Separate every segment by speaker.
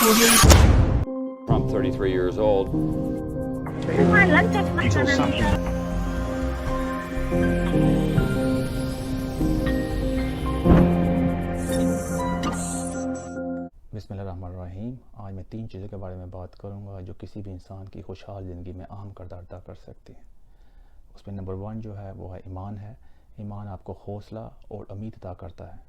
Speaker 1: I'm 33 years old.
Speaker 2: لن تسمح لنا
Speaker 3: بسم اللہ الرحمن الرحیم۔ آج میں 3 چیزوں کے بارے میں بات کروں گا جو کسی بھی انسان کی خوشحال زندگی میں اہم کردار ادا کر سکتی ہیں۔ اس میں نمبر 1 جو ہے وہ ہے ایمان ہے۔ ایمان آپ کو حوصلہ اور امید عطا کرتا ہے۔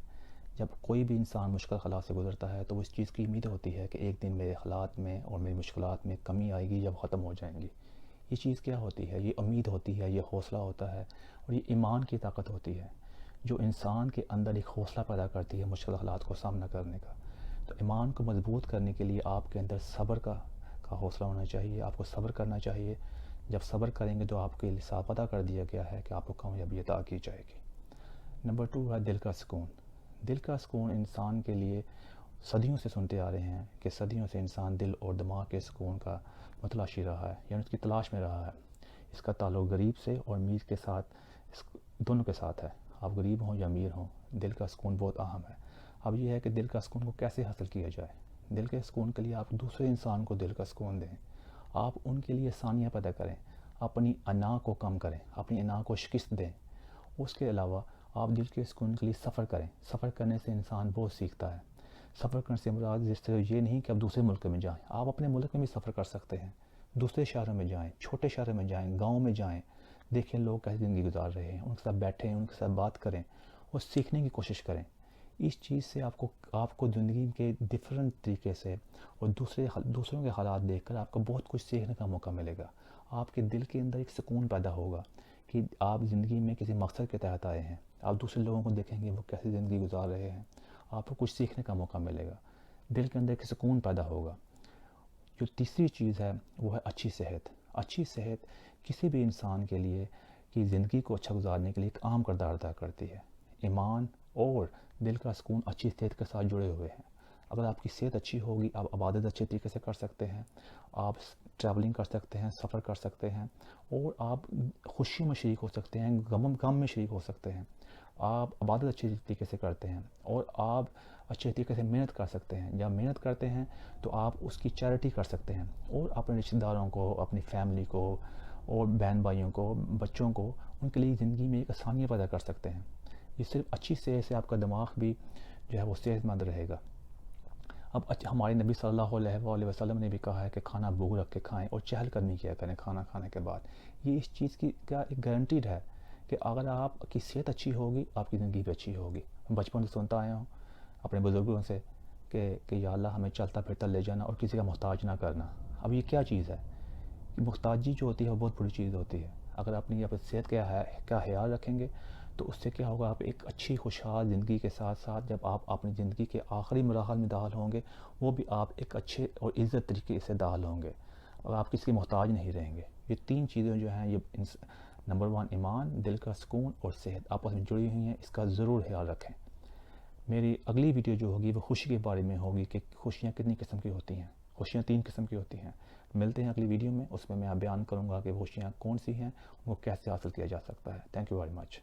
Speaker 3: جب کوئی بھی انسان مشکل حالات سے گزرتا ہے تو اس چیز کی امید ہوتی ہے کہ ایک دن میرے حالات میں اور میری مشکلات میں کمی آئے گی جب ختم ہو جائیں گی۔ یہ چیز کیا ہوتی ہے؟ یہ امید ہوتی ہے، یہ حوصلہ ہوتا ہے اور یہ ایمان کی طاقت ہوتی ہے جو انسان کے اندر ایک حوصلہ پیدا کرتی ہے مشکل حالات کو سامنا کرنے کا۔ تو ایمان کو مضبوط کرنے کے لیے آپ کے اندر صبر کا حوصلہ ہونا چاہیے۔ آپ کو صبر کرنا چاہیے۔ جب صبر کریں گے تو آپ کے لیے صاف پتہ کر دیا گیا ہے کہ آپ کو کامیابی عطا کی جائے گی۔ نمبر 2 ہے دل کا سکون۔ دل کا سکون انسان کے لیے صدیوں سے سنتے آ رہے ہیں کہ صدیوں سے انسان دل اور دماغ کے سکون کا متلاشی رہا ہے، یعنی اس کی تلاش میں رہا ہے۔ اس کا تعلق غریب سے اور امیر کے ساتھ، دونوں کے ساتھ ہے۔ آپ غریب ہوں یا امیر ہوں، دل کا سکون بہت اہم ہے۔ اب یہ ہے کہ دل کا سکون کو کیسے حاصل کیا جائے۔ دل کے سکون کے لیے آپ دوسرے انسان کو دل کا سکون دیں۔ آپ ان کے لیے آسانیاں پیدا کریں، اپنی انا کو کم کریں، اپنی انا کو شکست دیں۔ اس کے علاوہ آپ دل کے سکون کے لیے سفر کریں۔ سفر کرنے سے انسان بہت سیکھتا ہے۔ سفر کرنے سے مراد جس طرح یہ نہیں کہ آپ دوسرے ملک میں جائیں، آپ اپنے ملک میں بھی سفر کر سکتے ہیں۔ دوسرے شہروں میں جائیں، چھوٹے شہروں میں جائیں، گاؤں میں جائیں، دیکھیں لوگ کیسی زندگی گزار رہے ہیں، ان کے ساتھ بیٹھیں، ان کے ساتھ بات کریں اور سیکھنے کی کوشش کریں۔ اس چیز سے آپ کو زندگی کے ڈفرینٹ طریقے سے اور دوسروں کے حالات دیکھ کر آپ کو بہت کچھ سیکھنے کا موقع ملے گا۔ آپ کے دل کے اندر ایک سکون پیدا ہوگا کہ آپ زندگی میں کسی مقصد کے تحت آئے ہیں۔ آپ دوسرے لوگوں کو دیکھیں گے وہ کیسی زندگی گزار رہے ہیں، آپ کو کچھ سیکھنے کا موقع ملے گا۔ دل کے اندر ایک سکون پیدا ہوگا۔ جو تیسری چیز ہے وہ ہے اچھی صحت۔ اچھی صحت کسی بھی انسان کے لیے کی زندگی کو اچھا گزارنے کے لیے ایک اہم کردار ادا کرتی ہے۔ ایمان اور دل کا سکون اچھی صحت کے ساتھ جڑے ہوئے ہیں۔ اگر آپ کی صحت اچھی ہوگی، آپ عبادت اچھے طریقے سے کر سکتے ہیں، آپ ٹریولنگ کر سکتے ہیں، سفر کر سکتے ہیں اور آپ خوشی میں شریک ہو سکتے ہیں، غم میں شریک ہو سکتے ہیں۔ آپ عبادت اچھے طریقے سے کرتے ہیں اور آپ اچھے طریقے سے محنت کر سکتے ہیں۔ جب محنت کرتے ہیں تو آپ اس کی چیریٹی کر سکتے ہیں اور اپنے رشتہ داروں کو، اپنی فیملی کو اور بہن بھائیوں کو، بچوں کو، ان کے لیے زندگی میں ایک آسانیاں پیدا کر سکتے ہیں۔ یہ صرف اچھی صحت سے آپ کا دماغ بھی جو ہے وہ صحت مند رہے گا۔ اب ہمارے نبی صلی اللہ علیہ وسلم نے بھی کہا ہے کہ کھانا بھوک رکھ کے کھائیں اور چہل قدمی کیا کریں کھانا کھانے کے بعد۔ یہ اس چیز کی کا ایک گارنٹیڈ ہے کہ اگر آپ کی صحت اچھی ہوگی، آپ کی زندگی بھی اچھی ہوگی۔ بچپن سے سنتا آیا ہوں اپنے بزرگوں سے کہ یا اللہ ہمیں چلتا پھرتا لے جانا اور کسی کا محتاج نہ کرنا۔ اب یہ کیا چیز ہے؟ محتاجی جو ہوتی ہے وہ بہت بڑی چیز ہوتی ہے۔ اگر اپنی صحت کا خیال رکھیں گے تو اس سے کیا ہوگا، آپ ایک اچھی خوشحال زندگی کے ساتھ ساتھ جب آپ اپنی زندگی کے آخری مراحل میں داخل ہوں گے، وہ بھی آپ ایک اچھے اور عزت طریقے سے داخل ہوں گے اور آپ کسی کے محتاج نہیں رہیں گے۔ یہ 3 چیزیں جو ہیں، یہ نمبر 1 ایمان، دل کا سکون اور صحت آپس میں جڑی ہوئی ہیں۔ اس کا ضرور خیال رکھیں۔ میری اگلی ویڈیو جو ہوگی وہ خوشی کے بارے میں ہوگی کہ خوشیاں کتنی قسم کی ہوتی ہیں۔ خوشیاں 3 قسم کی ہوتی ہیں۔ ملتے ہیں اگلی ویڈیو میں، اس میں بیان کروں گا کہ خوشیاں کون سی ہیں، وہ کیسے حاصل کیا جا سکتا ہے۔ Thank you very much.